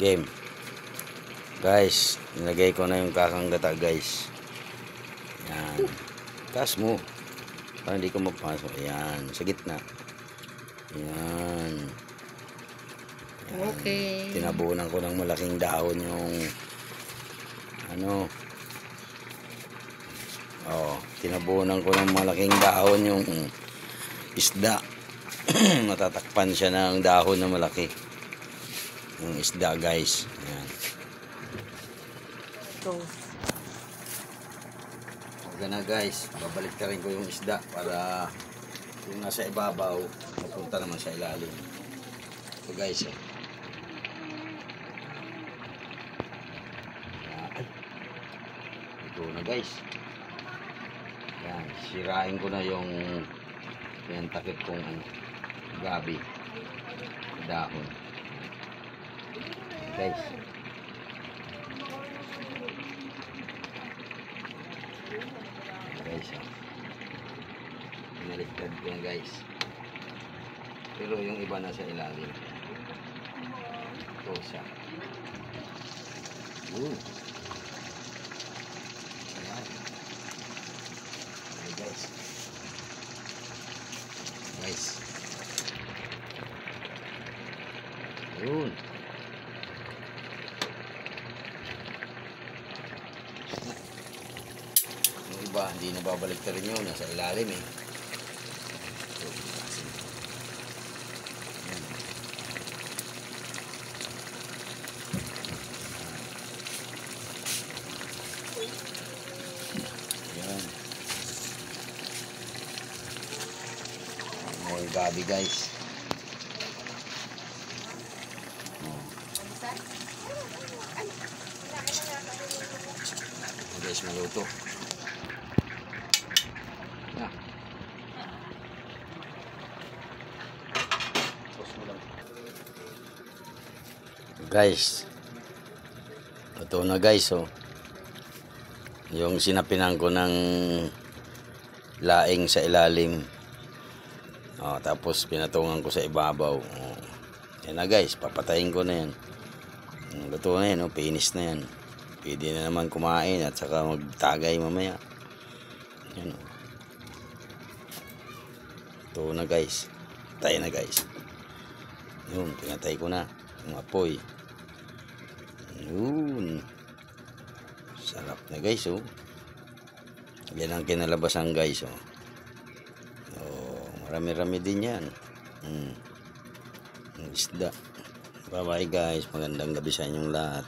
Game. Guys, nilagay ko na yung kakang gata, guys. Yan. Taas mo. Para hindi ko mapasok. Yan. Sa gitna. Yan. Yan. Okay. Tinabunan ko ng malaking dahon yung tinabunan ko ng malaking dahon yung isda. Matatakpan siya ng dahon na malaki. Yung isda, guys. Ayan. Huwag na, guys. Babalik na rin ko yung isda para yung nasa ibabaw mapunta naman sa ilalim. Ito, guys. Ito na, guys. Yan. Sirain ko na yung takip kong gabi. Dahon. Guys. Guys, pinaliktad ko yan, guys. Pero yung iba nasa ilalim. Ito siya. Ayan. Ayan, guys. Guys. Ayun. Yung iba, hindi nababalik na rin yun. Nasa ilalim eh. Yan. May gabi, guys. Guys, maluto. Yeah. Guys, ito na, guys, oh. Yung sinapinan ko ng laing sa ilalim. Tapos pinatungan ko sa ibabaw. Yan na, guys, papatayin ko na yan. Luto na yan, finish na yan. Pwede na naman kumain at saka magtagay mamaya. Yan, oh. Ito na, guys. Patay na, guys. Yun, pinatay ko na yung apoy. Yun. Sarap na, guys, oh. Yan ang kinalabasan, guys, oh. Marami-rami din yan. Isda. Bye-bye, guys. Magandang gabi sa inyong lahat.